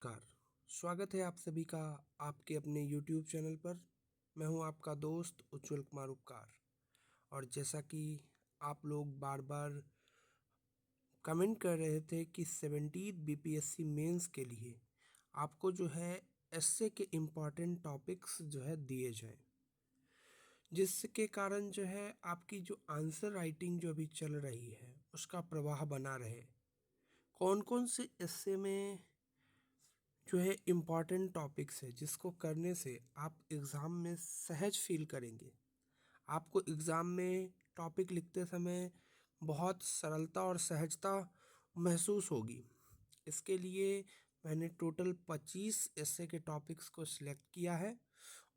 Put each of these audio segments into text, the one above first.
नमस्कार। स्वागत है आप सभी का आपके अपने YouTube चैनल पर। मैं हूं आपका दोस्त उज्ज्वल कुमार उपकार। और जैसा कि आप लोग बार बार कमेंट कर रहे थे कि 17th बीपीएससी मेंस के लिए आपको जो है एसए के इम्पॉर्टेंट टॉपिक्स जो है दिए जाएं, जिसके कारण जो है आपकी जो आंसर राइटिंग जो अभी चल रही है उसका प्रवाह बना रहे। कौन कौन से एसए में जो है इम्पॉर्टेंट टॉपिक्स है जिसको करने से आप एग्ज़ाम में सहज फील करेंगे। आपको एग्ज़ाम में टॉपिक लिखते समय बहुत सरलता और सहजता महसूस होगी। इसके लिए मैंने टोटल 25 ऐसे के टॉपिक्स को सिलेक्ट किया है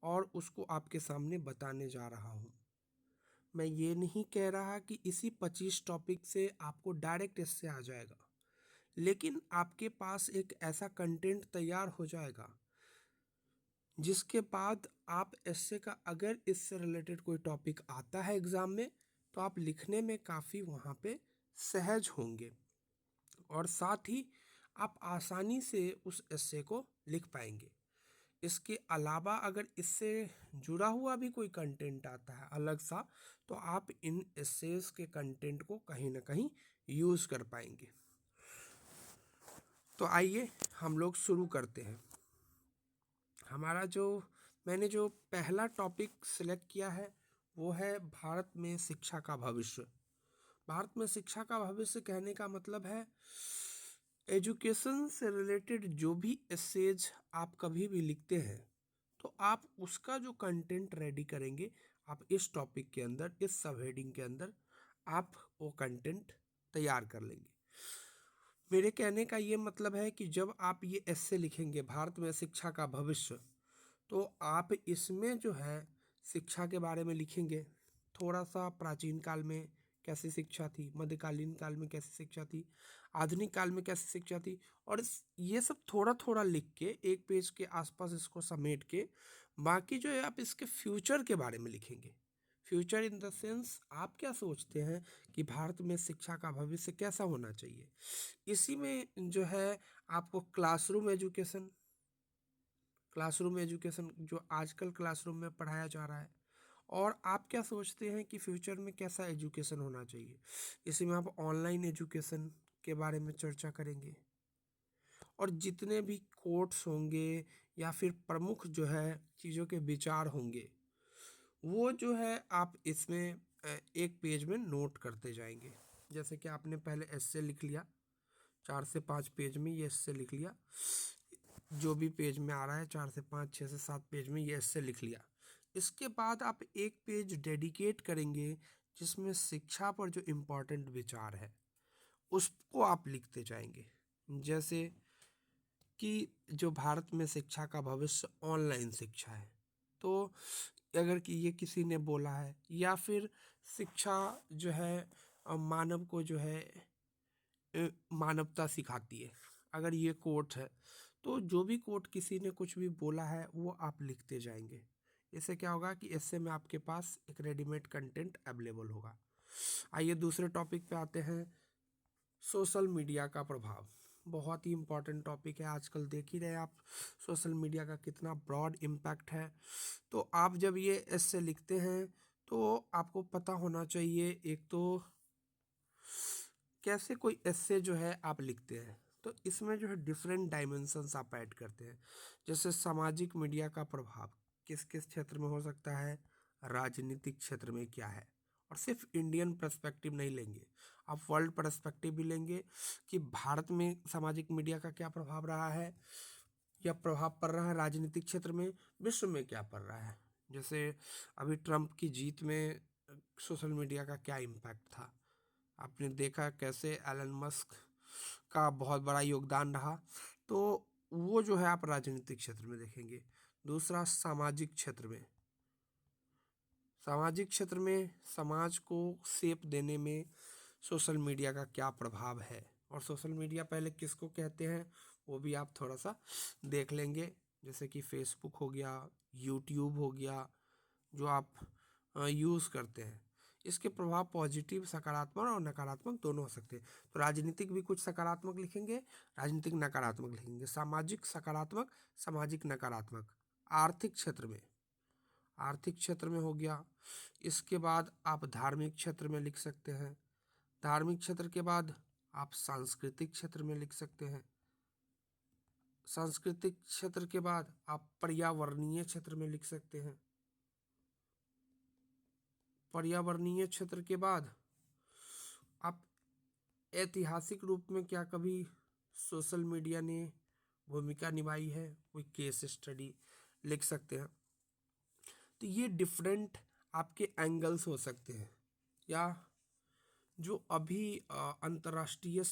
और उसको आपके सामने बताने जा रहा हूँ। मैं ये नहीं कह रहा कि इसी 25 टॉपिक से आपको डायरेक्ट इससे आ जाएगा, लेकिन आपके पास एक ऐसा कंटेंट तैयार हो जाएगा जिसके बाद आप इससे का अगर इससे रिलेटेड कोई टॉपिक आता है एग्ज़ाम में तो आप लिखने में काफ़ी वहाँ पे सहज होंगे और साथ ही आप आसानी से उस एस्से को लिख पाएंगे। इसके अलावा अगर इससे जुड़ा हुआ भी कोई कंटेंट आता है अलग सा, तो आप इन एस्सेस के कंटेंट को कहीं ना कहीं यूज़ कर पाएंगे। तो आइए हम लोग शुरू करते हैं। मैंने जो पहला टॉपिक सिलेक्ट किया है वो है भारत में शिक्षा का भविष्य। भारत में शिक्षा का भविष्य कहने का मतलब है एजुकेशन से रिलेटेड जो भी एसेज आप कभी भी लिखते हैं तो आप उसका जो कंटेंट रेडी करेंगे, आप इस टॉपिक के अंदर, इस सब हेडिंग के अंदर आप वो कंटेंट तैयार कर लेंगे। मेरे कहने का ये मतलब है कि जब आप ये एस्से लिखेंगे भारत में शिक्षा का भविष्य, तो आप इसमें जो है शिक्षा के बारे में लिखेंगे। थोड़ा सा प्राचीन काल में कैसी शिक्षा थी, मध्यकालीन काल में कैसी शिक्षा थी, आधुनिक काल में कैसी शिक्षा थी, और ये सब थोड़ा थोड़ा लिख के एक पेज के आसपास इसको समेट के बाकी जो है आप इसके फ्यूचर के बारे में लिखेंगे। फ्यूचर इन द सेंस आप क्या सोचते हैं कि भारत में शिक्षा का भविष्य कैसा होना चाहिए। इसी में जो है आपको क्लासरूम एजुकेशन जो आजकल क्लासरूम में पढ़ाया जा रहा है, और आप क्या सोचते हैं कि फ्यूचर में कैसा एजुकेशन होना चाहिए। इसी में आप ऑनलाइन एजुकेशन के बारे में चर्चा करेंगे और जितने भी कोट्स होंगे या फिर प्रमुख जो है चीज़ों के विचार होंगे वो जो है आप इसमें एक पेज में नोट करते जाएंगे। जैसे कि आपने पहले एस्से लिख लिया, 4 से 5 पेज में ये एस्से लिख लिया, जो भी पेज में आ रहा है 4 से 5, 6 से 7 पेज में ये एस्से लिख लिया। इसके बाद आप एक पेज डेडिकेट करेंगे जिसमें शिक्षा पर जो इम्पोर्टेंट विचार है उसको आप लिखते जाएंगे। जैसे कि जो भारत में शिक्षा का भविष्य ऑनलाइन शिक्षा है, तो अगर कि ये किसी ने बोला है, या फिर शिक्षा जो है मानव को जो है मानवता सिखाती है, अगर ये कोट है, तो जो भी कोट किसी ने कुछ भी बोला है वो आप लिखते जाएंगे। इससे क्या होगा कि इससे में आपके पास एक रेडीमेड कंटेंट अवेलेबल होगा। आइए दूसरे टॉपिक पे आते हैं, सोशल मीडिया का प्रभाव। बहुत ही इम्पॉर्टेंट टॉपिक है। आजकल देख ही रहे आप सोशल मीडिया का कितना ब्रॉड इम्पैक्ट है। तो आप जब ये ऐसे लिखते हैं तो आपको पता होना चाहिए एक तो कैसे कोई ऐसे जो है आप लिखते हैं, तो इसमें जो है डिफरेंट डायमेंशंस आप ऐड करते हैं। जैसे सामाजिक मीडिया का प्रभाव किस किस क्षेत्र में हो सकता है, राजनीतिक क्षेत्र में क्या है, और सिर्फ इंडियन पर्सपेक्टिव नहीं लेंगे, आप वर्ल्ड पर्सपेक्टिव भी लेंगे कि भारत में सामाजिक मीडिया का क्या प्रभाव रहा है या प्रभाव पड़ रहा है, राजनीतिक क्षेत्र में विश्व में क्या पड़ रहा है। जैसे अभी ट्रंप की जीत में सोशल मीडिया का क्या इम्पैक्ट था, आपने देखा कैसे एलन मस्क का बहुत बड़ा योगदान रहा। तो वो जो है आप राजनीतिक क्षेत्र में देखेंगे। दूसरा सामाजिक क्षेत्र में समाज को शेप देने में सोशल मीडिया का क्या प्रभाव है, और सोशल मीडिया पहले किसको कहते हैं वो भी आप थोड़ा सा देख लेंगे। जैसे कि फेसबुक हो गया, यूट्यूब हो गया, जो आप यूज़ करते हैं। इसके प्रभाव पॉजिटिव, सकारात्मक और नकारात्मक दोनों हो सकते हैं। तो राजनीतिक भी कुछ सकारात्मक लिखेंगे, राजनीतिक नकारात्मक लिखेंगे, सामाजिक सकारात्मक, सामाजिक नकारात्मक। आर्थिक क्षेत्र में हो गया। इसके बाद आप धार्मिक क्षेत्र में लिख सकते हैं। धार्मिक क्षेत्र के बाद आप सांस्कृतिक क्षेत्र में लिख सकते हैं। सांस्कृतिक क्षेत्र के बाद आप पर्यावरणीय क्षेत्र में लिख सकते हैं। पर्यावरणीय क्षेत्र के बाद आप ऐतिहासिक रूप में क्या कभी सोशल मीडिया ने भूमिका निभाई है, कोई केस स्टडी लिख सकते हैं। तो ये डिफरेंट आपके एंगल्स हो सकते हैं। या जो अभी अंतर्राष्ट्रीय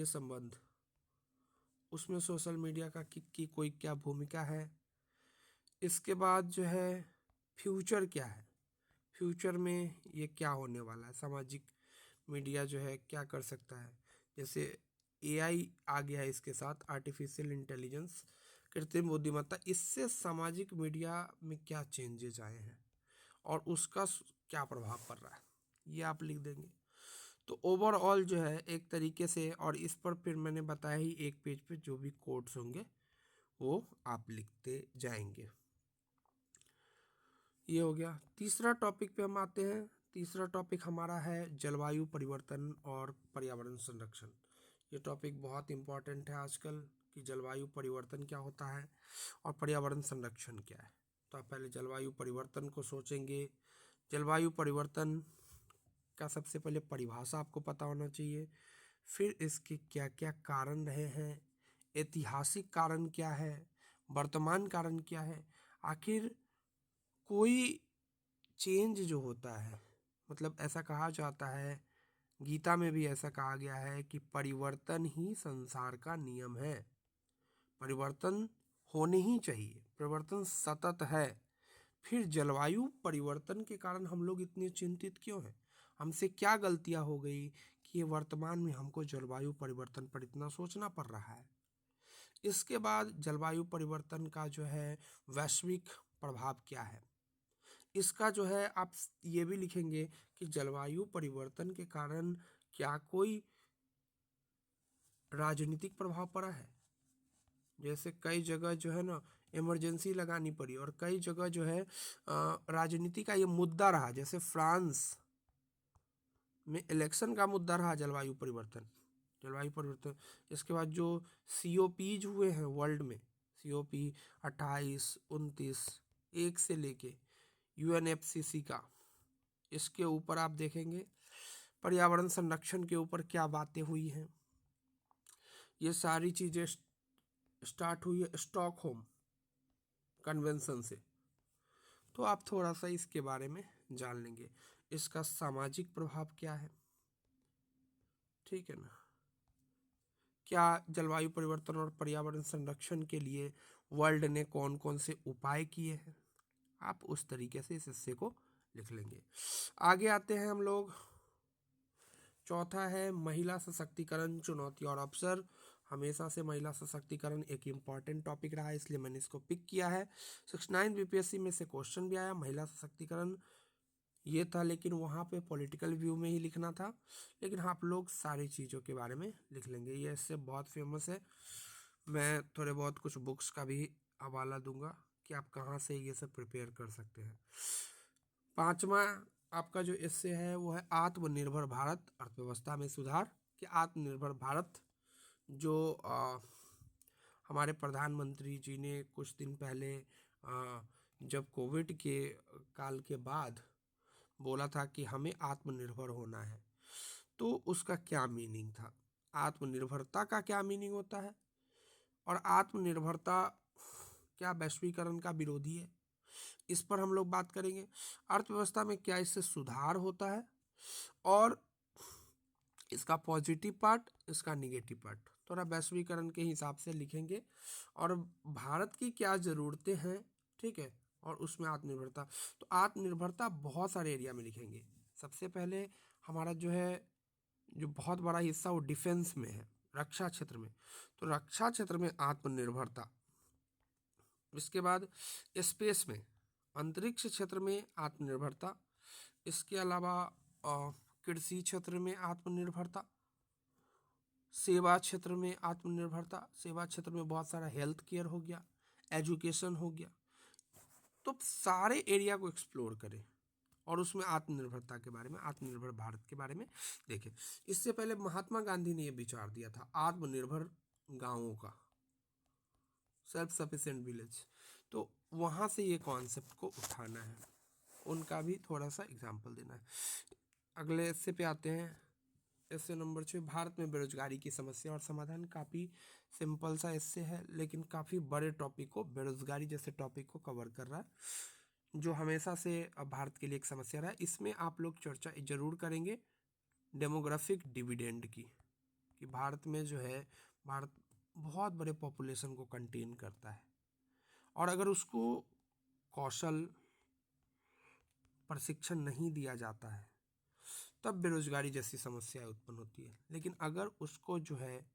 संबंध उसमें सोशल मीडिया का की कोई क्या भूमिका है। इसके बाद जो है फ्यूचर क्या है, फ्यूचर में ये क्या होने वाला है, सामाजिक मीडिया जो है क्या कर सकता है। जैसे एआई आ गया है, इसके साथ आर्टिफिशियल इंटेलिजेंस, कृत्रिम बुद्धिमत्ता, इससे सामाजिक मीडिया में क्या चेंजेस आए हैं और उसका क्या प्रभाव पड़ रहा है, ये आप लिख देंगे। तो ओवरऑल जो है एक तरीके से, और इस पर फिर मैंने बताया ही एक पेज पे जो भी कोड्स होंगे वो आप लिखते जाएंगे। ये हो गया। तीसरा टॉपिक पे हम आते हैं। तीसरा टॉपिक हमारा है जलवायु परिवर्तन और पर्यावरण संरक्षण। ये टॉपिक बहुत इम्पोर्टेंट है आजकल कि जलवायु परिवर्तन क्या होता है और पर्यावरण संरक्षण क्या है। तो आप पहले जलवायु परिवर्तन को सोचेंगे। जलवायु परिवर्तन का सबसे पहले परिभाषा आपको पता होना चाहिए, फिर इसके क्या क्या कारण रहे हैं, ऐतिहासिक कारण क्या है, वर्तमान कारण क्या है। आखिर कोई चेंज जो होता है, मतलब ऐसा कहा जाता है, गीता में भी ऐसा कहा गया है कि परिवर्तन ही संसार का नियम है। परिवर्तन होने ही चाहिए, परिवर्तन सतत है। फिर जलवायु परिवर्तन के कारण हम लोग इतने चिंतित क्यों हैं, हमसे क्या गलतियां हो गई कि ये वर्तमान में हमको जलवायु परिवर्तन पर इतना सोचना पड़ रहा है। इसके बाद जलवायु परिवर्तन का जो है वैश्विक प्रभाव क्या है, इसका जो है आप ये भी लिखेंगे कि जलवायु परिवर्तन के कारण क्या कोई राजनीतिक प्रभाव पड़ा है। जैसे कई जगह जो है ना इमरजेंसी लगानी पड़ी और कई जगह जो है राजनीति का ये मुद्दा रहा, जैसे फ्रांस में इलेक्शन का मुद्दा रहा जलवायु परिवर्तन। इसके बाद जो COPs हुए हैं वर्ल्ड में, COP 28, 29, 1 से लेके UNFCCC का, इसके ऊपर आप देखेंगे पर्यावरण संरक्षण के ऊपर क्या बातें हुई हैं। ये सारी चीज़ें स्टार्ट हुई है स्टॉकहोम कन्वेंशन से। तो आप थोड़ा सा इसके बारे में जान लेंगे। इसका सामाजिक प्रभाव क्या है, ठीक है ना। क्या जलवायु परिवर्तन और पर्यावरण संरक्षण के लिए वर्ल्ड ने कौन कौन से उपाय किए हैं, आप उस तरीके से इस हिस्से को लिख लेंगे। आगे आते हैं हम लोग। चौथा है महिला सशक्तिकरण, चुनौती और अवसर। हमेशा से महिला सशक्तिकरण एक इम्पॉर्टेंट टॉपिक रहा है, इसलिए मैंने इसको पिक किया है। 69 BPSC में से क्वेश्चन भी आया, महिला सशक्तिकरण ये था, लेकिन वहाँ पे पॉलिटिकल व्यू में ही लिखना था। लेकिन आप लोग सारी चीज़ों के बारे में लिख लेंगे, ये इससे बहुत फेमस है। मैं थोड़े बहुत कुछ बुक्स का भी हवाला दूंगा कि आप कहाँ से ये सब प्रिपेयर कर सकते हैं। पांचवा आपका जो एस्से है वो है आत्मनिर्भर भारत अर्थव्यवस्था में सुधार। कि आत्मनिर्भर भारत जो हमारे प्रधानमंत्री जी ने कुछ दिन पहले जब कोविड के काल के बाद बोला था कि हमें आत्मनिर्भर होना है, तो उसका क्या मीनिंग था, आत्मनिर्भरता का क्या मीनिंग होता है, और आत्मनिर्भरता क्या वैश्वीकरण का विरोधी है, इस पर हम लोग बात करेंगे। अर्थव्यवस्था में क्या इससे सुधार होता है और इसका पॉजिटिव पार्ट, इसका निगेटिव पार्ट, थोड़ा वैश्वीकरण के हिसाब से लिखेंगे। और भारत की क्या ज़रूरतें हैं, ठीक है, और उसमें आत्मनिर्भरता। तो आत्मनिर्भरता बहुत सारे एरिया में लिखेंगे। सबसे पहले हमारा जो है जो बहुत बड़ा हिस्सा वो डिफेंस में है, रक्षा क्षेत्र में, तो रक्षा क्षेत्र में आत्मनिर्भरता। इसके बाद स्पेस में अंतरिक्ष क्षेत्र में आत्मनिर्भरता, इसके अलावा कृषि क्षेत्र में आत्मनिर्भरता, सेवा क्षेत्र में आत्मनिर्भरता, सेवा क्षेत्र में बहुत सारा हेल्थ केयर हो गया, एजुकेशन हो गया। तो सारे एरिया को एक्सप्लोर करें और उसमें आत्मनिर्भरता के बारे में, आत्मनिर्भर भारत के बारे में देखें। इससे पहले महात्मा गांधी ने यह विचार दिया था आत्मनिर्भर गांवों का, सेल्फ सफिशिएंट विलेज। तो वहां से ये कॉन्सेप्ट को उठाना है, उनका भी थोड़ा सा एग्जाम्पल देना है। अगले एस्से पे आते हैं। एस्से नंबर 6, भारत में बेरोजगारी की समस्या और समाधान। काफ़ी सिंपल सा एस्से है, लेकिन काफ़ी बड़े टॉपिक को, बेरोजगारी जैसे टॉपिक को कवर कर रहा है, जो हमेशा से भारत के लिए एक समस्या रहा है। इसमें आप लोग चर्चा जरूर करेंगे डेमोग्राफिक डिविडेंड की, कि भारत में जो है, भारत बहुत बड़े पॉपुलेशन को कंटेन करता है, और अगर उसको कौशल प्रशिक्षण नहीं दिया जाता है तब बेरोजगारी जैसी समस्याएं उत्पन्न होती है। लेकिन अगर उसको जो है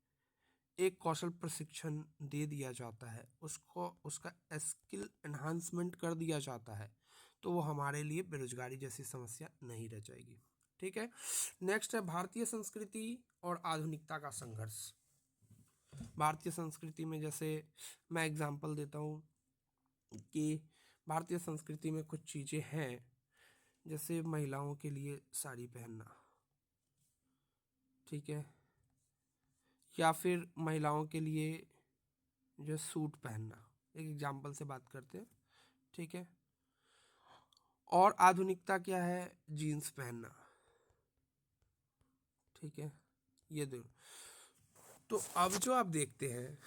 एक कौशल प्रशिक्षण दे दिया जाता है, उसको उसका स्किल एनहांसमेंट कर दिया जाता है, तो वो हमारे लिए बेरोजगारी जैसी समस्या नहीं रह जाएगी। ठीक है। नेक्स्ट है भारतीय संस्कृति और आधुनिकता का संघर्ष। भारतीय संस्कृति में जैसे मैं एग्जांपल देता हूँ कि भारतीय संस्कृति में कुछ चीज़ें हैं, जैसे महिलाओं के लिए साड़ी पहनना, ठीक है, या फिर महिलाओं के लिए जो सूट पहनना, एक एग्जांपल से बात करते हैं, ठीक है। और आधुनिकता क्या है, जीन्स पहनना, ठीक है, ये दो। तो अब जो आप देखते हैं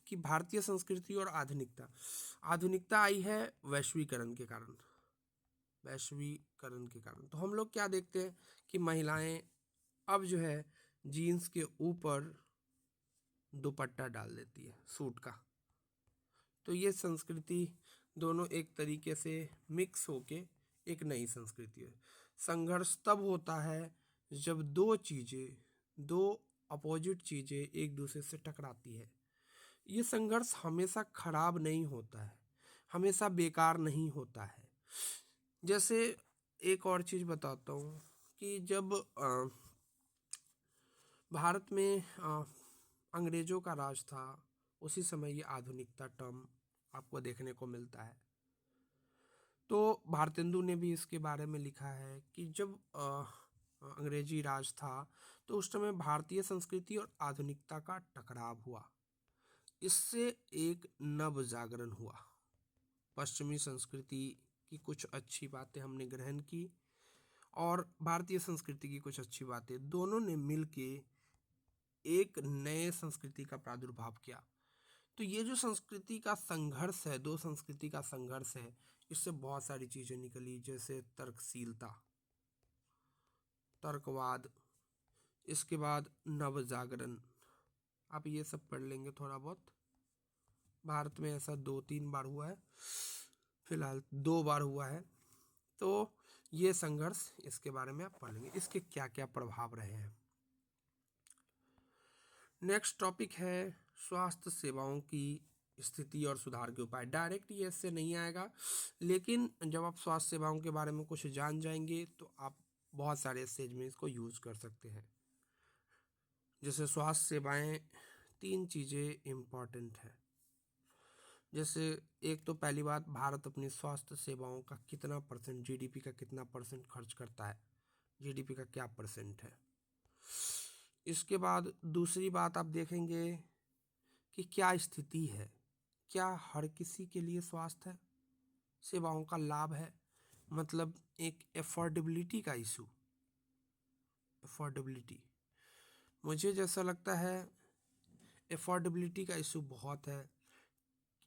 कि भारतीय संस्कृति और आधुनिकता, आधुनिकता आई है वैश्वीकरण के कारण, वैश्वीकरण के कारण। तो हम लोग क्या देखते हैं कि महिलाएं अब जो है जीन्स के ऊपर दुपट्टा डाल देती है सूट का। तो ये संस्कृति दोनों एक तरीके से मिक्स होके एक नई संस्कृति है। संघर्ष तब होता है जब दो चीज़ें, दो अपोजिट चीज़ें एक दूसरे से टकराती है। ये संघर्ष हमेशा खराब नहीं होता है, हमेशा बेकार नहीं होता है। जैसे एक और चीज़ बताता हूँ कि जब भारत में अंग्रेज़ों का राज था, उसी समय ये आधुनिकता टर्म आपको देखने को मिलता है। तो भारतेंदु ने भी इसके बारे में लिखा है कि जब अंग्रेजी राज था तो उस समय भारतीय संस्कृति और आधुनिकता का टकराव हुआ, इससे एक नव जागरण हुआ। पश्चिमी संस्कृति की कुछ अच्छी बातें हमने ग्रहण की और भारतीय संस्कृति की कुछ अच्छी बातें, दोनों ने मिलके एक नए संस्कृति का प्रादुर्भाव किया। तो ये जो संस्कृति का संघर्ष है, दो संस्कृति का संघर्ष है, इससे बहुत सारी चीज़ें निकली, जैसे तर्कशीलता, तर्कवाद, इसके बाद नव जागरण। आप ये सब पढ़ लेंगे थोड़ा बहुत। भारत में ऐसा 2-3 बार हुआ है, फिलहाल 2 बार हुआ है। तो ये संघर्ष, इसके बारे में आप पढ़ लेंगे, इसके क्या क्या प्रभाव रहे हैं। नेक्स्ट टॉपिक है स्वास्थ्य सेवाओं की स्थिति और सुधार के उपाय। डायरेक्ट ये इससे नहीं आएगा, लेकिन जब आप स्वास्थ्य सेवाओं के बारे में कुछ जान जाएंगे तो आप बहुत सारे स्टेज में इसको यूज़ कर सकते हैं। जैसे स्वास्थ्य सेवाएं, 3 चीज़ें इम्पॉर्टेंट है। जैसे एक तो पहली बात, भारत अपनी स्वास्थ्य सेवाओं का कितना परसेंट, जीडीपी का कितना परसेंट खर्च करता है, जीडीपी का क्या परसेंट है। इसके बाद दूसरी बात आप देखेंगे कि क्या स्थिति है, क्या हर किसी के लिए स्वास्थ्य सेवाओं का लाभ है, मतलब एक एफोर्डेबिलिटी का इशू। एफोर्डेबिलिटी, मुझे जैसा लगता है एफोर्डेबिलिटी का इशू बहुत है।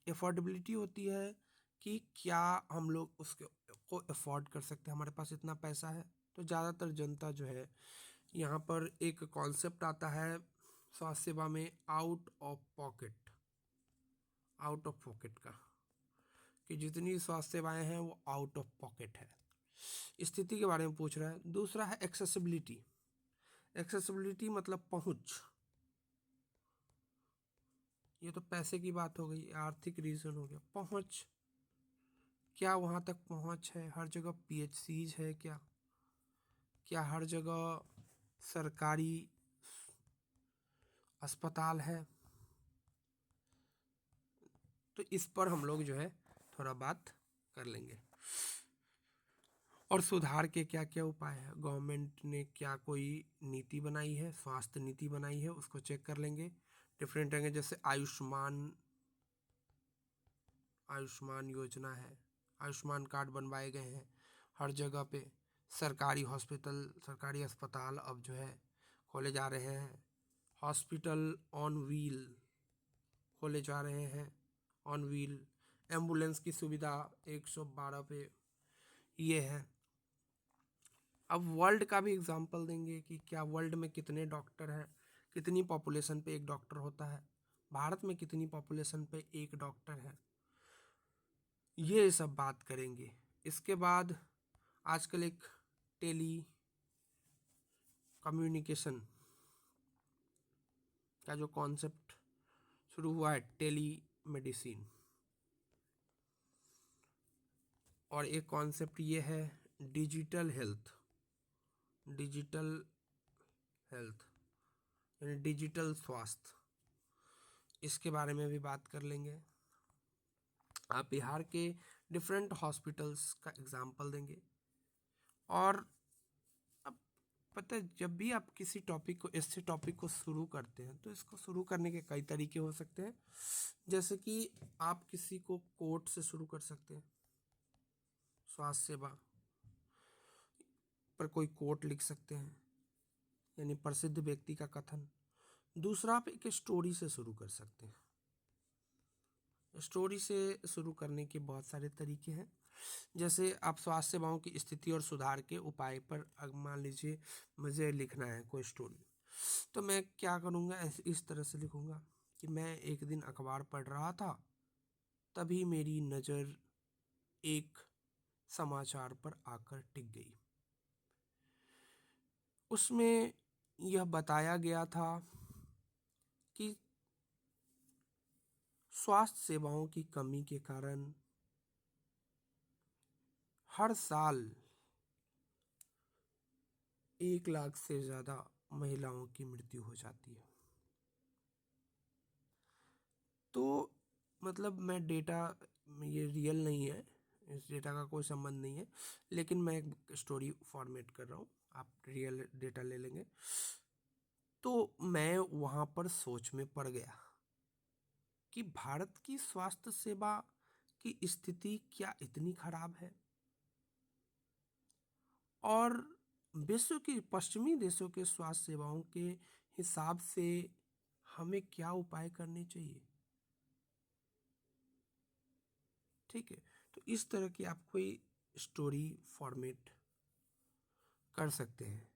एफोर्डेबिलिटी होती है कि क्या हम लोग उसको अफोर्ड कर सकते हैं, हमारे पास इतना पैसा है। तो ज़्यादातर जनता जो है, यहाँ पर एक कॉन्सेप्ट आता है स्वास्थ्य सेवा में, out of pocket, out of pocket का, कि जितनी स्वास्थ्य सेवाएं हैं वो आउट ऑफ पॉकेट है। स्थिति के बारे में पूछ रहा है। दूसरा है एक्सेसिबिलिटी। एक्सेसिबिलिटी मतलब पहुंच, ये तो पैसे की बात हो गई, आर्थिक रीजन हो गया। पहुंच क्या वहाँ तक पहुँच है? हर जगह पीएचसीज है क्या? क्या हर जगह सरकारी अस्पताल है? तो इस पर हम लोग जो है थोड़ा बात कर लेंगे। और सुधार के क्या क्या उपाय है? गवर्नमेंट ने क्या कोई नीति बनाई है, स्वास्थ्य नीति बनाई है, उसको चेक कर लेंगे। डिफरेंट रहेंगे, जैसे आयुष्मान योजना है, आयुष्मान कार्ड बनवाए गए हैं हर जगह पे। सरकारी हॉस्पिटल, सरकारी अस्पताल अब जो है खोले जा रहे हैं। हॉस्पिटल ऑन व्हील खोले जा रहे हैं, ऑन व्हील। एम्बुलेंस की सुविधा 112 पे ये है। अब वर्ल्ड का भी एग्जांपल देंगे कि क्या वर्ल्ड में कितने डॉक्टर हैं, कितनी पॉपुलेशन पे एक डॉक्टर होता है, भारत में कितनी पॉपुलेशन पे एक डॉक्टर है, ये सब बात करेंगे। इसके बाद आजकल एक टेली कम्युनिकेशन का जो कॉन्सेप्ट शुरू हुआ है, टेली मेडिसिन, और एक कॉन्सेप्ट ये है डिजिटल हेल्थ, डिजिटल हेल्थ यानी डिजिटल स्वास्थ्य, इसके बारे में भी बात कर लेंगे। आप बिहार के डिफरेंट हॉस्पिटल्स का एग्जांपल देंगे। और अब पता है, जब भी आप किसी टॉपिक को, इससे टॉपिक को शुरू करते हैं तो इसको शुरू करने के कई तरीके हो सकते हैं। जैसे कि आप किसी को कोट से शुरू कर सकते हैं, स्वास्थ्य सेवा पर कोई कोट लिख सकते हैं, यानी प्रसिद्ध व्यक्ति का कथन। दूसरा, आप एक स्टोरी से शुरू कर सकते हैं। स्टोरी से शुरू करने के बहुत सारे तरीके हैं। जैसे आप स्वास्थ्य सेवाओं की स्थिति और सुधार के उपाय पर, मान लीजिए मुझे लिखना है कोई स्टोरी, तो मैं क्या करूँगा, इस तरह से लिखूँगा कि मैं एक दिन अखबार पढ़ रहा था, तभी मेरी नज़र एक समाचार पर आकर टिक गई। उसमें यह बताया गया था कि स्वास्थ्य सेवाओं की कमी के कारण हर साल 1 लाख से ज़्यादा महिलाओं की मृत्यु हो जाती है। तो मतलब मैं डेटा, ये रियल नहीं है, इस डेटा का कोई संबंध नहीं है, लेकिन मैं एक स्टोरी फॉर्मेट कर रहा हूँ, आप रियल डेटा ले लेंगे। तो मैं वहाँ पर सोच में पड़ गया कि भारत की स्वास्थ्य सेवा की स्थिति क्या इतनी खराब है, और विश्व की पश्चिमी देशों के स्वास्थ्य सेवाओं के हिसाब से हमें क्या उपाय करने चाहिए। ठीक है, तो इस तरह की आप कोई स्टोरी फॉर्मेट कर सकते हैं।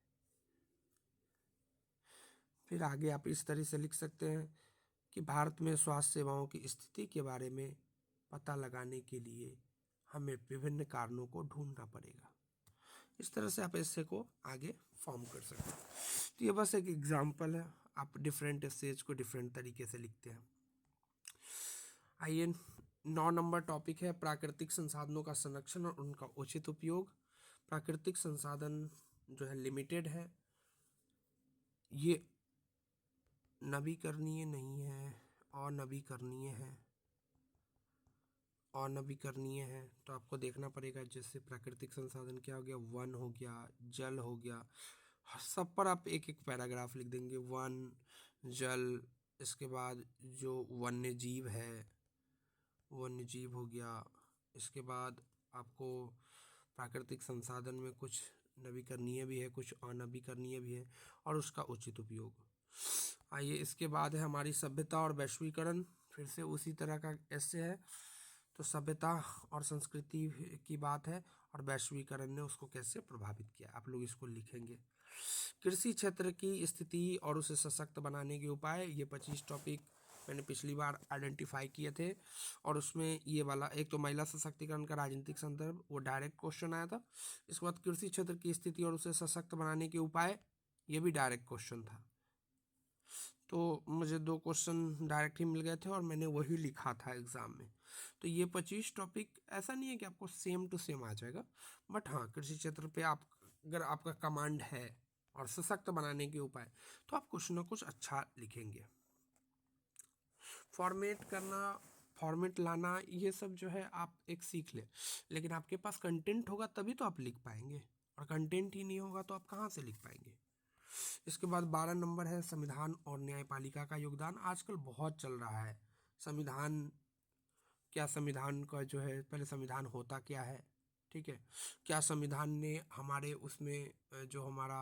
फिर आगे आप इस तरह से लिख सकते हैं कि भारत में स्वास्थ्य सेवाओं की स्थिति के बारे में पता लगाने के लिए हमें विभिन्न कारणों को ढूंढना पड़ेगा। इस तरह से आप ऐसे को आगे फॉर्म कर सकते हैं। तो ये बस एक एग्जांपल है, आप डिफरेंट स्टेज को डिफरेंट तरीके से लिखते हैं। आइए, 9 नंबर टॉपिक है प्राकृतिक संसाधनों का संरक्षण और उनका उचित उपयोग। प्राकृतिक संसाधन जो है लिमिटेड है, ये नवीकरणीय नहीं है, अनवीकरणीय है। अनवीकरणीय है तो आपको देखना पड़ेगा, जैसे प्राकृतिक संसाधन क्या हो गया, वन हो गया, जल हो गया, सब पर आप एक एक पैराग्राफ लिख देंगे। वन, जल, इसके बाद जो वन्य जीव है, वन्य जीव हो गया। इसके बाद आपको प्राकृतिक संसाधन में कुछ नवीकरणीय भी है, कुछ अनवीकरणीय भी है, और उसका उचित उपयोग। आइए, इसके बाद है हमारी सभ्यता और वैश्वीकरण, फिर से उसी तरह का ऐसे है। तो सभ्यता और संस्कृति की बात है, और वैश्वीकरण ने उसको कैसे प्रभावित किया, आप लोग इसको लिखेंगे। कृषि क्षेत्र की स्थिति और उसे सशक्त बनाने के उपाय, ये 25 टॉपिक मैंने पिछली बार आइडेंटिफाई किए थे, और उसमें ये वाला एक तो महिला सशक्तिकरण का राजनीतिक संदर्भ, वो डायरेक्ट क्वेश्चन आया था। इसके बाद कृषि क्षेत्र की स्थिति और उसे सशक्त बनाने के उपाय, ये भी डायरेक्ट क्वेश्चन था। तो मुझे 2 क्वेश्चन डायरेक्ट ही मिल गए थे और मैंने वही लिखा था एग्जाम में। तो ये 25 टॉपिक ऐसा नहीं है कि आपको सेम टू सेम आ जाएगा, बट हाँ कृषि क्षेत्र पे आप अगर आपका कमांड है और सशक्त बनाने के उपाय, तो आप कुछ ना कुछ अच्छा लिखेंगे। फॉर्मेट करना, फॉर्मेट लाना, ये सब जो है आप एक सीख ले, लेकिन आपके पास कंटेंट होगा तभी तो आप लिख पाएंगे, और कंटेंट ही नहीं होगा तो आप कहाँ से लिख पाएंगे। इसके बाद 12 नंबर है संविधान और न्यायपालिका का योगदान। आजकल बहुत चल रहा है संविधान, क्या संविधान का जो है, पहले संविधान होता क्या है, ठीक है, क्या संविधान ने हमारे उसमें जो हमारा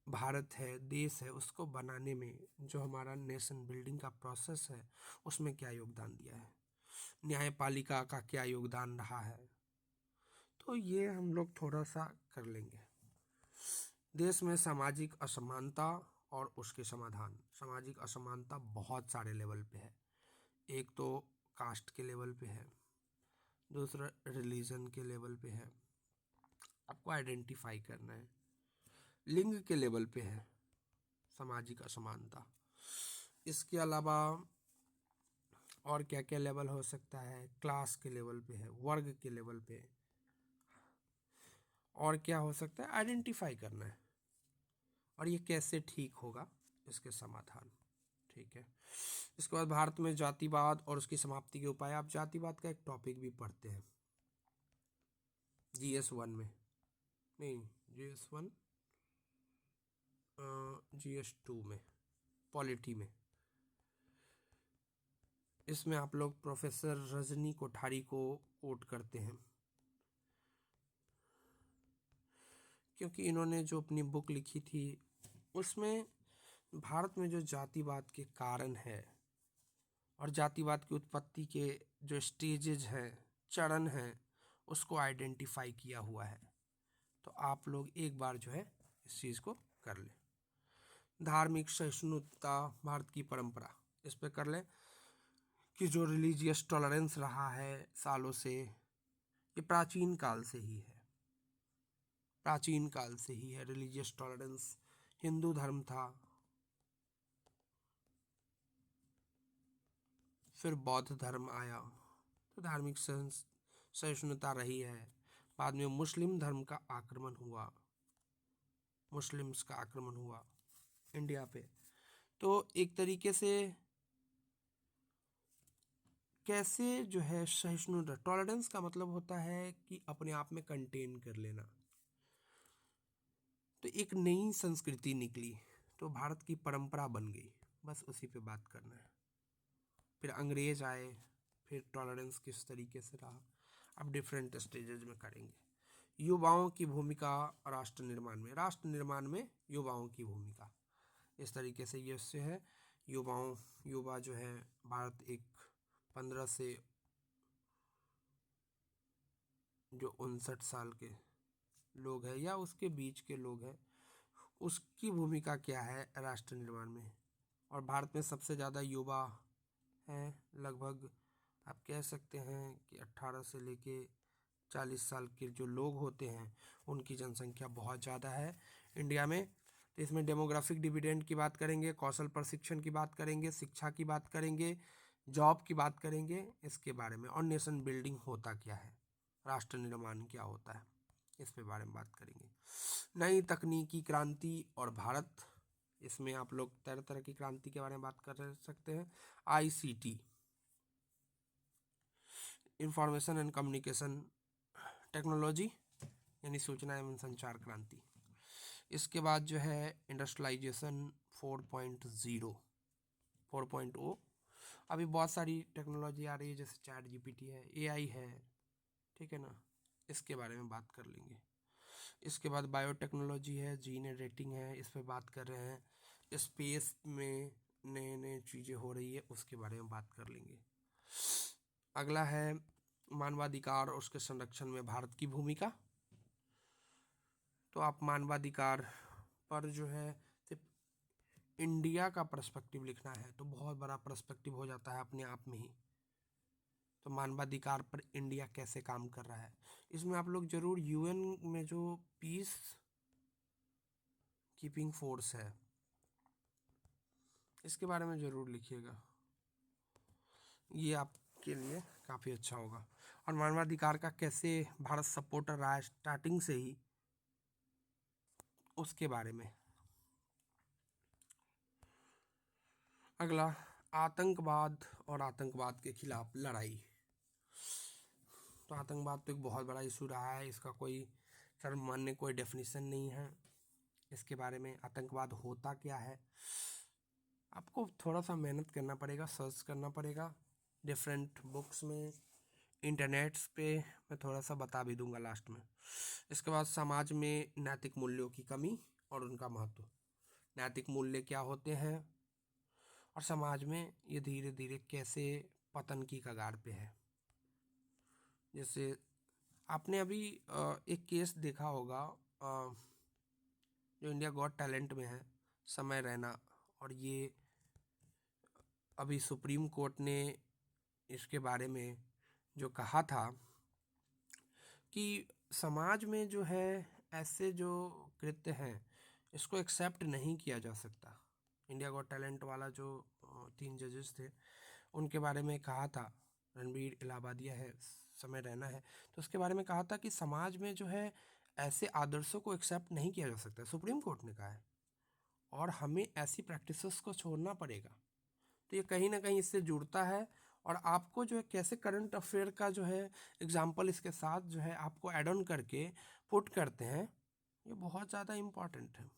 भारत है, देश है, उसको बनाने में, जो हमारा नेशन बिल्डिंग का प्रोसेस है, उसमें क्या योगदान दिया है, न्यायपालिका का क्या योगदान रहा है, तो ये हम लोग थोड़ा सा कर लेंगे। देश में सामाजिक असमानता और उसके समाधान। सामाजिक असमानता बहुत सारे लेवल पे है। एक तो कास्ट के लेवल पे है, दूसरा रिलीजन के लेवल पे है, आपको आइडेंटिफाई करना है। लिंग के लेवल पे है सामाजिक असमानता। इसके अलावा और क्या क्या लेवल हो सकता है, क्लास के लेवल पे है, वर्ग के लेवल पे, और क्या हो सकता है, आइडेंटिफाई करना है, और ये कैसे ठीक होगा, इसके समाधान, ठीक है। इसके बाद भारत में जातिवाद और उसकी समाप्ति के उपाय। आप जातिवाद का एक टॉपिक भी पढ़ते हैं GS1 में, नहीं GS1, GS2 में, पॉलिटी में। इसमें आप लोग प्रोफेसर रजनी कोठारी को कोट करते हैं, क्योंकि इन्होंने जो अपनी बुक लिखी थी उसमें भारत में जो जातिवाद के कारण है और जातिवाद की उत्पत्ति के जो स्टेजेज हैं, चरण हैं, उसको आइडेंटिफाई किया हुआ है। तो आप लोग एक बार जो है इस चीज़ को कर लें। धार्मिक सहिष्णुता, भारत की परंपरा, इस पे कर लें कि जो रिलीजियस टॉलरेंस रहा है सालों से, ये प्राचीन काल से ही है, प्राचीन काल से ही है रिलीजियस टॉलरेंस। हिंदू धर्म था, फिर बौद्ध धर्म आया, तो धार्मिक सहिष्णुता रही है। बाद में मुस्लिम धर्म का आक्रमण हुआ, मुस्लिम्स का आक्रमण हुआ इंडिया पे। तो एक तरीके से कैसे जो है सहिष्णुता, टॉलरेंस का मतलब होता है कि अपने आप में कंटेन कर लेना। तो एक नई संस्कृति निकली, तो भारत की परंपरा बन गई, बस उसी पे बात करना है। फिर अंग्रेज आए, फिर टॉलरेंस किस तरीके से रहा, अब डिफरेंट स्टेजेज में करेंगे। युवाओं की भूमिका राष्ट्र निर्माण में, राष्ट्र निर्माण में युवाओं की भूमिका, इस तरीके से ये उससे है। युवा जो है, भारत एक 15 से जो 59 साल के लोग हैं या उसके बीच के लोग हैं, उसकी भूमिका क्या है राष्ट्र निर्माण में। और भारत में सबसे ज़्यादा युवा हैं, लगभग आप कह सकते हैं कि 18 से लेके 40 साल के जो लोग होते हैं, उनकी जनसंख्या बहुत ज़्यादा है इंडिया में। तो इसमें डेमोग्राफिक डिविडेंड की बात करेंगे, कौशल प्रशिक्षण की बात करेंगे, शिक्षा की बात करेंगे, जॉब की बात करेंगे, इसके बारे में। और नेशन बिल्डिंग होता क्या है, राष्ट्र निर्माण क्या होता है, इस पे बारे में बात करेंगे। नई तकनीकी क्रांति और भारत, इसमें आप लोग तरह तरह की क्रांति के बारे में बात कर सकते हैं। ICT, information and communication technology, यानी सूचना एवं संचार क्रांति। इसके बाद जो है इंडस्ट्रियलाइजेशन 4.0, 4.0। अभी बहुत सारी टेक्नोलॉजी आ रही है, जैसे ChatGPT है, AI है, ठीक है ना, इसके बारे में बात कर लेंगे। इसके बाद बायोटेक्नोलॉजी है, जीन एडिटिंग है, इस पर बात कर रहे हैं। स्पेस में नए नए चीज़ें हो रही है, उसके बारे में बात कर लेंगे। अगला है मानवाधिकार और उसके संरक्षण में भारत की भूमिका। तो आप मानवाधिकार पर जो है सिर्फ इंडिया का पर्सपेक्टिव लिखना है तो बहुत बड़ा पर्सपेक्टिव हो जाता है अपने आप में ही। तो मानवाधिकार पर इंडिया कैसे काम कर रहा है, इसमें आप लोग जरूर UN में जो पीस कीपिंग फोर्स है, इसके बारे में ज़रूर लिखिएगा। ये आपके लिए काफ़ी अच्छा होगा। और मानवाधिकार का कैसे भारत सपोर्टर रहा है स्टार्टिंग से ही, उसके बारे में। अगला, आतंकवाद और आतंकवाद के खिलाफ लड़ाई। तो आतंकवाद तो एक बहुत बड़ा इशू रहा है, इसका कोई सर्वमान्य कोई डेफिनेशन नहीं है। इसके बारे में आतंकवाद होता क्या है, आपको थोड़ा सा मेहनत करना पड़ेगा, सर्च करना पड़ेगा डिफरेंट बुक्स में, इंटरनेट्स पे। मैं थोड़ा सा बता भी दूंगा लास्ट में। इसके बाद समाज में नैतिक मूल्यों की कमी और उनका महत्व। नैतिक मूल्य क्या होते हैं और समाज में ये धीरे धीरे कैसे पतन की कगार पे है। जैसे आपने अभी एक केस देखा होगा, जो इंडिया गॉट टैलेंट में है, समय रैना। और ये अभी सुप्रीम कोर्ट ने इसके बारे में जो कहा था कि समाज में जो है ऐसे जो कृत्य हैं इसको एक्सेप्ट नहीं किया जा सकता। इंडिया गॉट टैलेंट वाला जो 3 जजेस थे उनके बारे में कहा था, रणबीर इलाहाबादिया है, समय रैना है, तो उसके बारे में कहा था कि समाज में जो है ऐसे आदर्शों को एक्सेप्ट नहीं किया जा सकता, सुप्रीम कोर्ट ने कहा है, और हमें ऐसी प्रैक्टिसेस को छोड़ना पड़ेगा। तो ये कहीं ना कहीं इससे जुड़ता है, और आपको जो है कैसे करंट अफेयर का जो है एग्जाम्पल इसके साथ जो है आपको एड ऑन करके पुट करते हैं, ये बहुत ज़्यादा इम्पॉर्टेंट है।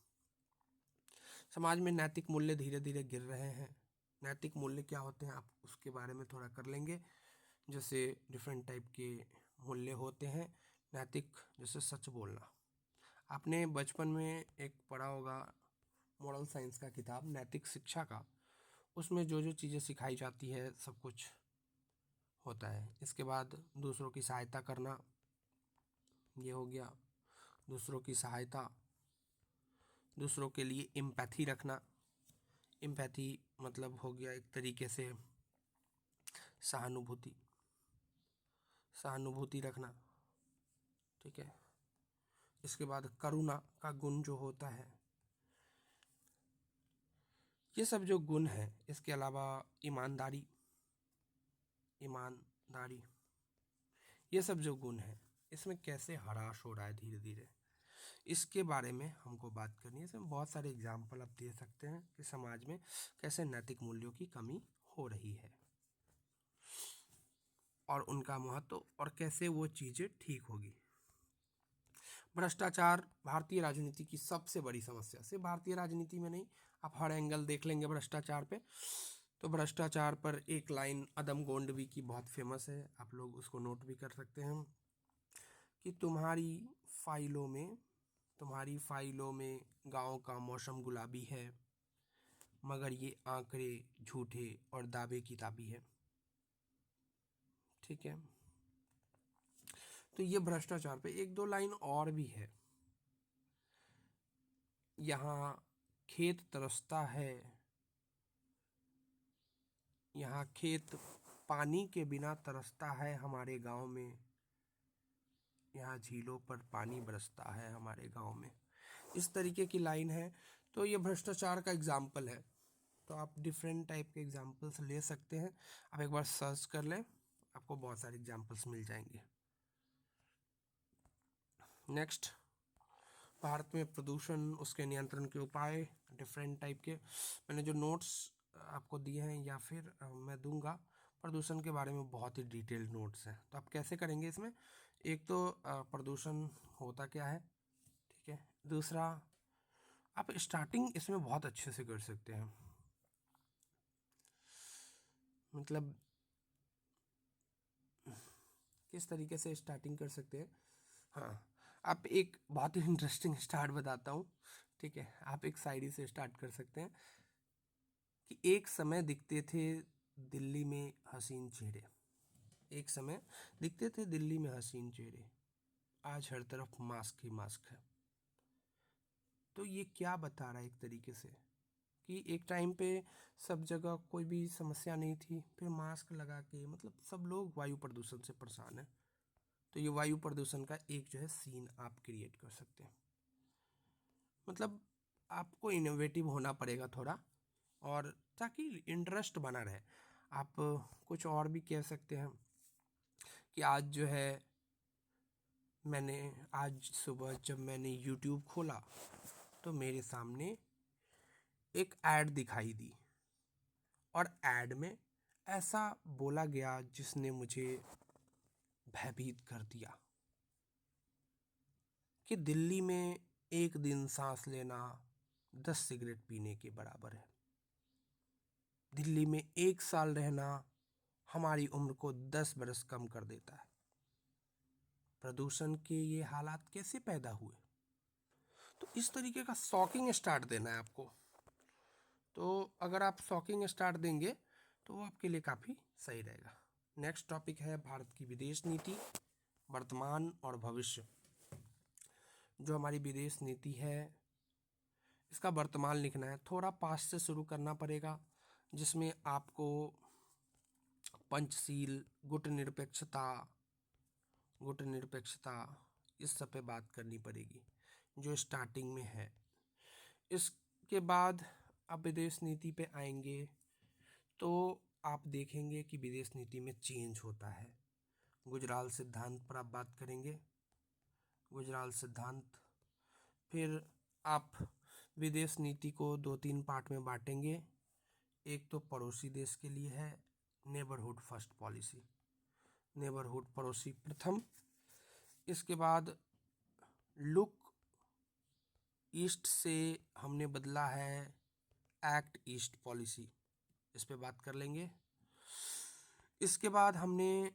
समाज में नैतिक मूल्य धीरे धीरे गिर रहे हैं। नैतिक मूल्य क्या होते हैं आप उसके बारे में थोड़ा कर लेंगे। जैसे डिफरेंट टाइप के मूल्य होते हैं। नैतिक, जैसे सच बोलना। आपने बचपन में एक पढ़ा होगा मॉरल साइंस का किताब, नैतिक शिक्षा का, उसमें जो जो चीज़ें सिखाई जाती है सब कुछ होता है। इसके बाद दूसरों की सहायता करना, ये हो गया दूसरों की सहायता। दूसरों के लिए एम्पैथी रखना, एम्पैथी मतलब हो गया एक तरीके से सहानुभूति, सहानुभूति रखना, ठीक है। इसके बाद करुणा का गुण जो होता है, ये सब जो गुण है। इसके अलावा ईमानदारी, ईमानदारी, ये सब जो गुण है इसमें कैसे ह्रास हो रहा है धीरे धीरे, इसके बारे में हमको बात करनी है। इसमें बहुत सारे एग्जाम्पल आप दे सकते हैं कि समाज में कैसे नैतिक मूल्यों की कमी हो रही है और उनका महत्व, और कैसे वो चीज़ें ठीक होगी। भ्रष्टाचार भारतीय राजनीति की सबसे बड़ी समस्या, सिर्फ भारतीय राजनीति में नहीं, आप हर एंगल देख लेंगे भ्रष्टाचार पे। तो भ्रष्टाचार पर एक लाइन अदम गोंडवी की बहुत फेमस है, आप लोग उसको नोट भी कर सकते हैं कि तुम्हारी फाइलों में गांव का मौसम गुलाबी है, मगर ये आंकड़े झूठे और दावे किताबी है, ठीक है। तो ये भ्रष्टाचार पे एक दो लाइन और भी है। यहाँ खेत तरसता है, यहाँ खेत पानी के बिना तरसता है हमारे गांव में, यहाँ झीलों पर पानी बरसता है हमारे गांव में। इस तरीके की लाइन है। तो ये भ्रष्टाचार का एग्जाम्पल है। तो आप डिफरेंट टाइप के एग्जाम्पल्स ले सकते हैं, आप एक बार सर्च कर लें, आपको बहुत सारे एग्जाम्पल्स मिल जाएंगे। नेक्स्ट, भारत में प्रदूषण, उसके नियंत्रण के उपाय, डिफरेंट टाइप के। मैंने जो नोट्स आपको दिए हैं या फिर मैं दूंगा, प्रदूषण के बारे में बहुत ही डिटेल्ड नोट्स हैं। तो आप कैसे करेंगे इसमें, एक तो प्रदूषण होता क्या है, ठीक है। दूसरा, आप स्टार्टिंग इसमें बहुत अच्छे से कर सकते हैं, मतलब किस तरीके से स्टार्टिंग कर सकते हैं। हाँ, आप एक बहुत ही इंटरेस्टिंग स्टार्ट बताता हूँ, ठीक है। आप एक शायरी से स्टार्ट कर सकते हैं कि एक समय दिखते थे दिल्ली में हसीन चेहरे, एक समय दिखते थे दिल्ली में हसीन चेहरे, आज हर तरफ मास्क ही मास्क है। तो ये क्या बता रहा है एक तरीके से कि एक टाइम पे सब जगह कोई भी समस्या नहीं थी, फिर मास्क लगा के मतलब सब लोग वायु प्रदूषण से परेशान हैं। तो ये वायु प्रदूषण का एक जो है सीन आप क्रिएट कर सकते हैं। मतलब आपको इनोवेटिव होना पड़ेगा थोड़ा, और ताकि इंटरेस्ट बना रहे। आप कुछ और भी कह सकते हैं कि आज जो है आज सुबह जब मैंने YouTube खोला तो मेरे सामने एक ऐड दिखाई दी, और ऐड में ऐसा बोला गया जिसने मुझे भयभीत कर दिया कि दिल्ली में एक दिन सांस लेना 10 सिगरेट पीने के बराबर है। दिल्ली में एक साल रहना हमारी उम्र को 10 बरस कम कर देता है। प्रदूषण के ये हालात कैसे पैदा हुए? तो इस तरीके का शॉकिंग स्टार्ट देना है आपको। तो अगर आप शॉकिंग स्टार्ट देंगे तो वो आपके लिए काफ़ी सही रहेगा। नेक्स्ट टॉपिक है भारत की विदेश नीति, वर्तमान और भविष्य। जो हमारी विदेश नीति है इसका वर्तमान लिखना है। थोड़ा पास्ट से शुरू करना पड़ेगा, जिसमें आपको पंचशील, गुटनिरपेक्षता इस सब पे बात करनी पड़ेगी जो स्टार्टिंग में है। इसके बाद आप विदेश नीति पे आएंगे तो आप देखेंगे कि विदेश नीति में चेंज होता है। गुजराल सिद्धांत पर आप बात करेंगे, गुजराल सिद्धांत। फिर आप विदेश नीति को 2-3 पार्ट में बांटेंगे। एक तो पड़ोसी देश के लिए है, नेबरहुड फर्स्ट पॉलिसी, नेबरहुड पड़ोसी प्रथम। इसके बाद लुक ईस्ट से हमने बदला है एक्ट ईस्ट पॉलिसी, इस पे बात कर लेंगे। इसके बाद हमने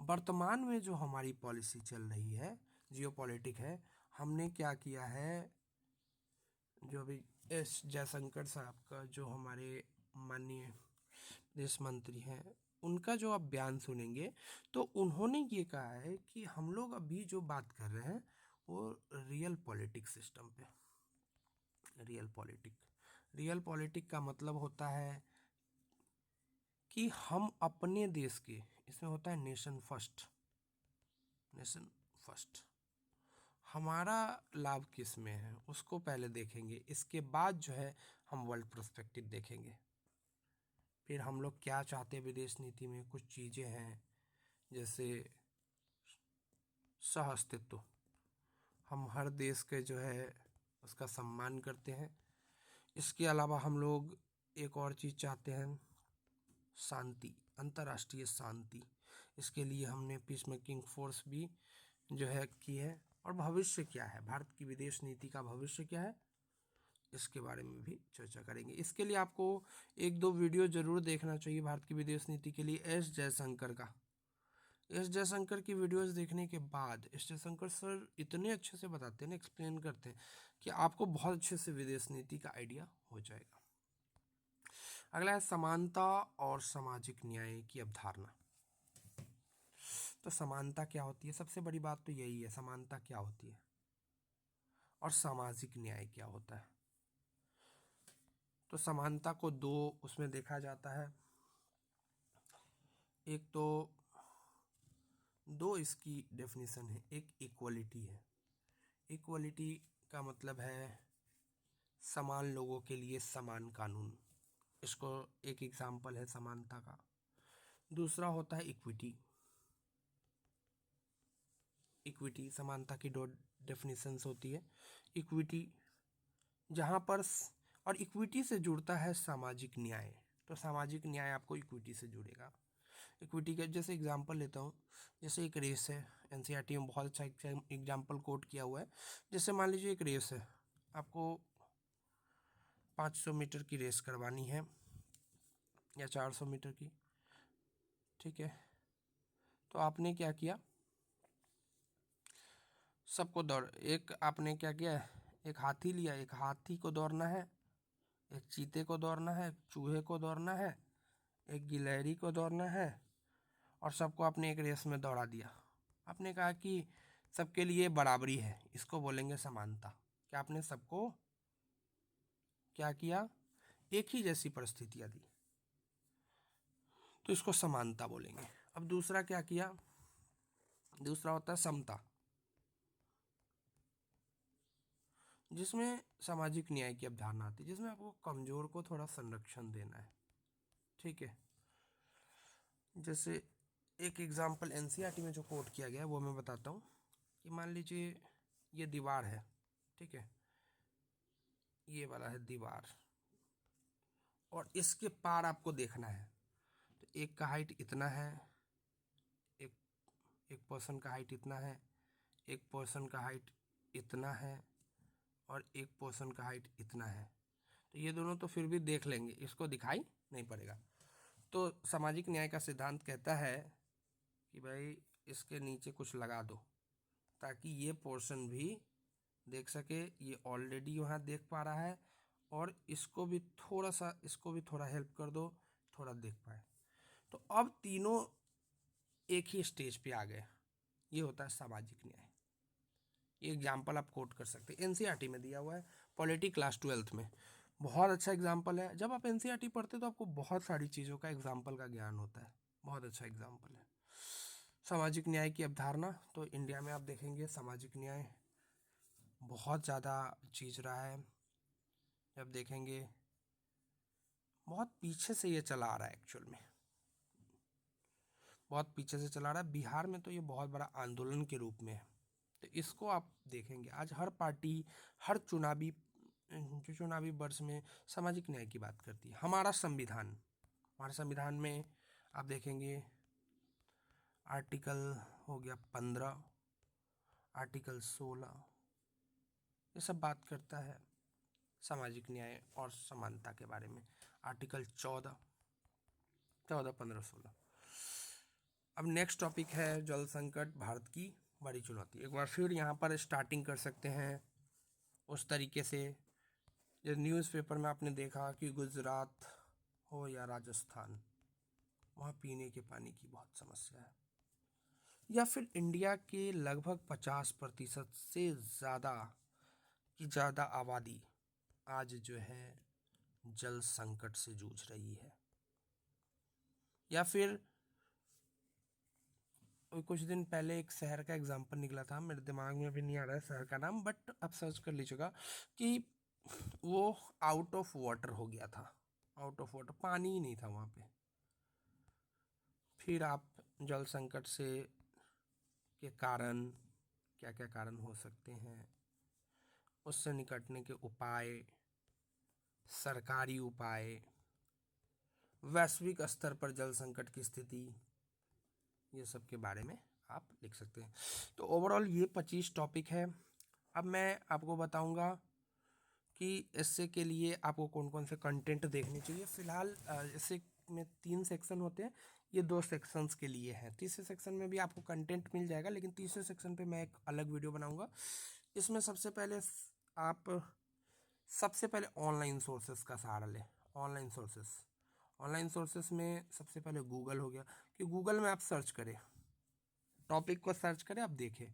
वर्तमान में जो हमारी पॉलिसी चल रही है, जियोपॉलिटिक है, हमने क्या किया है, जो अभी एस जयशंकर साहब का, जो हमारे माननीय विदेश मंत्री हैं, उनका जो आप बयान सुनेंगे तो उन्होंने ये कहा है कि हम लोग अभी जो बात कर रहे हैं वो रियल पॉलिटिक्स सिस्टम पे। रियल पॉलिटिक का मतलब होता है कि हम अपने देश के, इसमें होता है नेशन फर्स्ट, हमारा लाभ किस में है उसको पहले देखेंगे। इसके बाद जो है हम वर्ल्ड पर्सपेक्टिव देखेंगे। फिर हम लोग क्या चाहते हैं विदेश नीति में, कुछ चीज़ें हैं जैसे सह अस्तित्व, हम हर देश के जो है उसका सम्मान करते हैं। इसके अलावा हम लोग एक और चीज़ चाहते हैं, शांति, अंतर्राष्ट्रीय शांति। इसके लिए हमने पीस मेकिंग फोर्स भी जो है की है। और भविष्य क्या है, भारत की विदेश नीति का भविष्य क्या है, इसके बारे में भी चर्चा करेंगे। इसके लिए आपको 1-2 वीडियो जरूर देखना चाहिए भारत की विदेश नीति के लिए। एस जयशंकर की वीडियोस देखने के बाद, एस जयशंकर सर इतने अच्छे से बताते हैं ना, एक्सप्लेन करते हैं कि आपको बहुत अच्छे से विदेश नीति का आइडिया हो जाएगा। अगला है समानता और सामाजिक न्याय की अवधारणा। तो समानता क्या होती है, सबसे बड़ी बात तो यही है, समानता क्या होती है और सामाजिक न्याय क्या होता है। तो समानता को 2 उसमें देखा जाता है। एक तो 2 इसकी डेफिनेशन है, एक इक्वलिटी है। इक्वलिटी का मतलब है समान लोगों के लिए समान कानून, इसको एक एग्जाम्पल है समानता का। दूसरा होता है इक्विटी, समानता की 2 डेफिनेशंस होती है। इक्विटी जहाँ पर और इक्विटी से जुड़ता है सामाजिक न्याय, तो सामाजिक न्याय आपको इक्विटी से जुड़ेगा। इक्विटी का जैसे एग्जांपल लेता हूँ, जैसे एक रेस है, एनसीईआरटी में बहुत अच्छा एग्जांपल कोट किया हुआ है। जैसे मान लीजिए एक रेस है, आपको 500 मीटर की रेस करवानी है या 400 मीटर की, ठीक है। तो आपने क्या किया, सबको आपने क्या किया, एक हाथी लिया, एक हाथी को दौड़ना है, एक चीते को दौड़ना है, एक चूहे को दौड़ना है, एक गिलहरी को दौड़ना है, और सबको आपने एक रेस में दौड़ा दिया। आपने कहा कि सबके लिए बराबरी है, इसको बोलेंगे समानता। क्या आपने सबको क्या किया, एक ही जैसी परिस्थितियां दी, तो इसको समानता बोलेंगे। अब दूसरा क्या किया, दूसरा होता है समता, जिसमें सामाजिक न्याय की अवधारणा आती है, जिसमें आपको कमजोर को थोड़ा संरक्षण देना है, ठीक है। जैसे एक एग्जांपल एनसीईआरटी में जो कोट किया गया है वो मैं बताता हूँ कि मान लीजिए ये दीवार है, ठीक है, ये वाला है दीवार, और इसके पार आपको देखना है। तो एक का हाइट इतना है, एक एक पर्सन का हाइट इतना है, एक पर्सन का हाइट इतना है, और एक पर्सन का हाइट इतना है। तो ये दोनों तो फिर भी देख लेंगे, इसको दिखाई नहीं पड़ेगा। तो सामाजिक न्याय का सिद्धांत कहता है कि भाई इसके नीचे कुछ लगा दो ताकि ये पोर्शन भी देख सके। ये ऑलरेडी वहाँ देख पा रहा है, और इसको भी थोड़ा सा, इसको भी थोड़ा हेल्प कर दो, थोड़ा देख पाए। तो अब तीनों एक ही स्टेज पे आ गए। ये होता है सामाजिक न्याय। ये एग्जाम्पल आप कोट कर सकते हैं, एनसीईआरटी में दिया हुआ है, पॉलिटी क्लास 12th में। बहुत अच्छा एग्जाम्पल है। जब आप एनसीईआरटी पढ़ते तो आपको बहुत सारी चीज़ों का एग्जाम्पल का ज्ञान होता है। बहुत अच्छा एग्जाम्पल है सामाजिक न्याय की अवधारणा। तो इंडिया में आप देखेंगे सामाजिक न्याय बहुत ज़्यादा चीज़ रहा है। जब देखेंगे बहुत पीछे से ये चला आ रहा है, एक्चुअल में बहुत पीछे से चला रहा है। बिहार में तो ये बहुत बड़ा आंदोलन के रूप में है। तो इसको आप देखेंगे आज हर पार्टी, हर चुनावी वर्ष में सामाजिक न्याय की बात करती है। हमारे संविधान में आप देखेंगे आर्टिकल हो गया 15, आर्टिकल 16, ये सब बात करता है सामाजिक न्याय और समानता के बारे में। आर्टिकल 14, 15, 16। अब नेक्स्ट टॉपिक है जल संकट, भारत की बड़ी चुनौती। एक बार फिर यहाँ पर स्टार्टिंग कर सकते हैं उस तरीके से, जैसे न्यूज़पेपर में आपने देखा कि गुजरात हो या राजस्थान, वहाँ पीने के पानी की बहुत समस्या है। या फिर इंडिया के लगभग 50% से ज़्यादा आबादी आज जो है जल संकट से जूझ रही है। या फिर कुछ दिन पहले एक शहर का एग्जांपल निकला था, मेरे दिमाग में भी नहीं आ रहा है शहर का नाम, बट आप सर्च कर लीजिएगा कि वो आउट ऑफ वाटर हो गया था। आउट ऑफ वाटर, पानी ही नहीं था वहाँ पे। फिर आप जल संकट से के कारण क्या क्या कारण हो सकते हैं, उससे निकटने के उपाय, सरकारी उपाय, वैश्विक स्तर पर जल संकट की स्थिति, ये सब के बारे में आप लिख सकते हैं। तो ओवरऑल ये 25 टॉपिक है। अब मैं आपको बताऊंगा कि एस्से के लिए आपको कौन कौन से कंटेंट देखने चाहिए। फिलहाल एस्से में 3 सेक्शन होते हैं, ये 2 सेक्शंस के लिए हैं। तीसरे सेक्शन में भी आपको कंटेंट मिल जाएगा, लेकिन तीसरे सेक्शन पे मैं एक अलग वीडियो बनाऊंगा। इसमें सबसे पहले ऑनलाइन सोर्सेस का सहारा लें। ऑनलाइन सोर्सेस में सबसे पहले गूगल हो गया, कि गूगल में आप सर्च करें, टॉपिक को सर्च करें, आप देखें।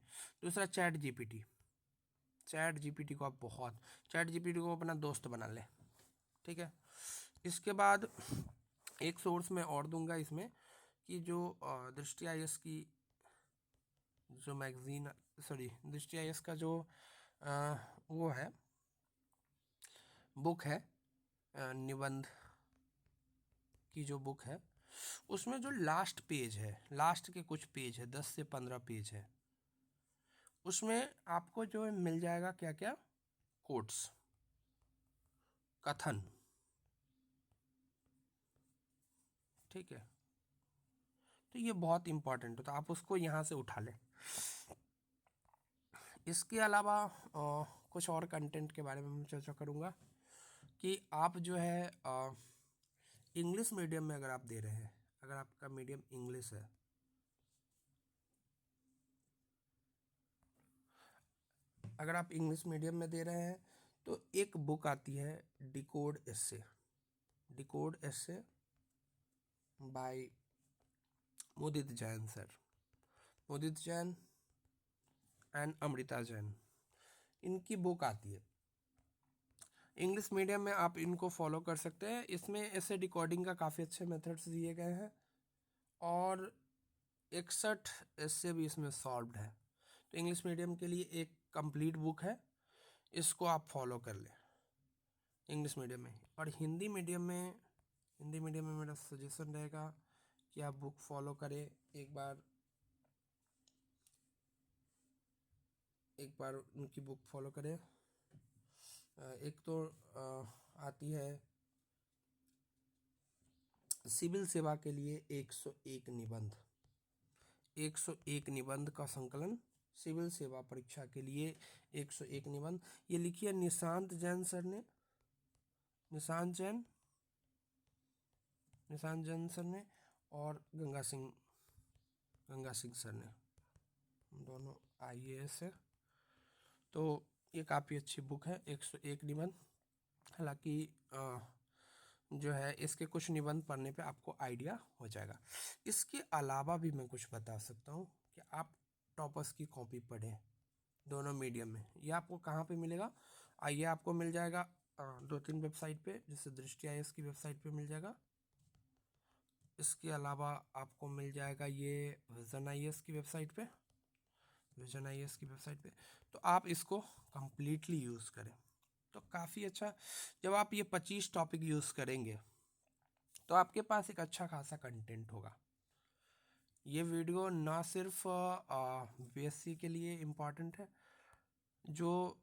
दूसरा चैट जीपीटी को अपना दोस्त बना लें, ठीक है। इसके बाद एक सोर्स मैं और दूंगा इसमें, कि जो दृष्टि आईएएस की जो मैगजीन, दृष्टि आईएएस का जो वो है, बुक है, निबंध की जो बुक है, उसमें जो लास्ट पेज है, लास्ट के कुछ पेज है, 10 से 15 पेज है, उसमें आपको जो मिल जाएगा क्या क्या, कोट्स, कथन, ठीक है। तो ये बहुत इंपॉर्टेंट होता है, आप उसको यहाँ से उठा लें। इसके अलावा कुछ और कंटेंट के बारे में मैं चर्चा करूँगा, कि आप जो है इंग्लिश मीडियम में अगर आप दे रहे हैं, अगर आपका मीडियम इंग्लिश है, अगर आप इंग्लिश मीडियम में दे रहे हैं, तो एक बुक आती है decode essay by Mudit Jain sir, Mudit Jain and Amrita Jain, इनकी बुक आती है। इंग्लिश मीडियम में आप इनको फॉलो कर सकते हैं। इसमें ऐसे डिकोडिंग का काफ़ी अच्छे मेथड्स दिए गए हैं, और 61 ऐसे भी इसमें सॉल्व्ड है। तो इंग्लिश मीडियम के लिए एक कंप्लीट बुक है, इसको आप फॉलो कर लें इंग्लिश मीडियम में। और हिंदी मीडियम में मेरा सजेशन रहेगा कि आप बुक फॉलो करें। एक बार उनकी बुक फॉलो करें। एक तो आती है सिविल सेवा के लिए 101 निबंध, 101 निबंध का संकलन सिविल सेवा परीक्षा के लिए 101 निबंध। ये लिखी है निशांत जैन सर ने, निशांत जैन सर ने और गंगा सिंह सर ने, दोनों IAS है। तो ये काफ़ी अच्छी बुक है 101 निबंध। हालांकि जो है इसके कुछ निबंध पढ़ने पे आपको आइडिया हो जाएगा। इसके अलावा भी मैं कुछ बता सकता हूँ कि आप टॉपर्स की कॉपी पढ़ें दोनों मीडियम में। ये आपको कहाँ पे मिलेगा? आइए, आपको मिल जाएगा 2-3 वेबसाइट पे, जैसे दृष्टि IAS की वेबसाइट पे मिल जाएगा। इसके अलावा आपको मिल जाएगा ये विजन IAS की वेबसाइट पे, तो आप इसको कंप्लीटली यूज़ करें तो काफ़ी अच्छा। जब आप ये 25 टॉपिक यूज़ करेंगे तो आपके पास एक अच्छा खासा कंटेंट होगा। ये वीडियो ना सिर्फ BSc के लिए इम्पॉर्टेंट है, जो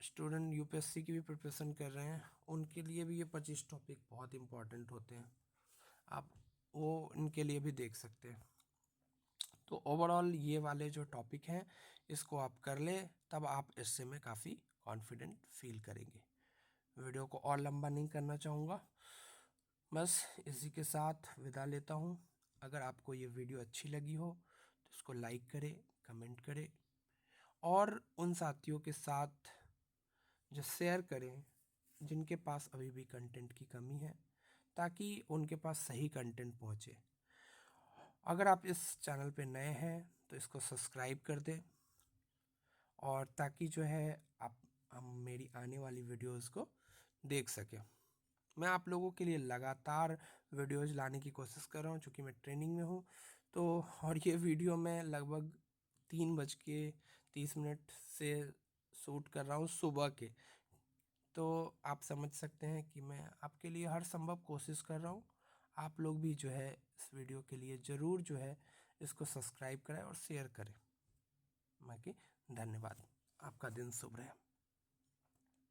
स्टूडेंट UPSC की भी प्रिपरेशन कर रहे हैं उनके लिए भी ये 25 टॉपिक बहुत इम्पॉर्टेंट होते हैं। आप वो इनके लिए भी देख सकते हैं। तो ओवरऑल ये वाले जो टॉपिक हैं इसको आप कर लें, तब आप इससे में काफ़ी कॉन्फिडेंट फील करेंगे। वीडियो को और लंबा नहीं करना चाहूँगा, बस इसी के साथ विदा लेता हूँ। अगर आपको ये वीडियो अच्छी लगी हो तो इसको लाइक करें, कमेंट करें और उन साथियों के साथ जो शेयर करें जिनके पास अभी भी कंटेंट की कमी है, ताकि उनके पास सही कंटेंट पहुँचे। अगर आप इस चैनल पे नए हैं तो इसको सब्सक्राइब कर दें, और ताकि जो है हम मेरी आने वाली वीडियोस को देख सकें। मैं आप लोगों के लिए लगातार वीडियोस लाने की कोशिश कर रहा हूं, चूँकि मैं ट्रेनिंग में हूं। तो और ये वीडियो मैं लगभग 3:30 से शूट कर रहा हूं सुबह के। तो आप समझ सकते हैं कि मैं आपके लिए हर संभव कोशिश कर रहा हूं। आप लोग भी जो है इस वीडियो के लिए ज़रूर जो है इसको सब्सक्राइब करें और शेयर करें। बाकी धन्यवाद। आपका दिन शुभ रहे।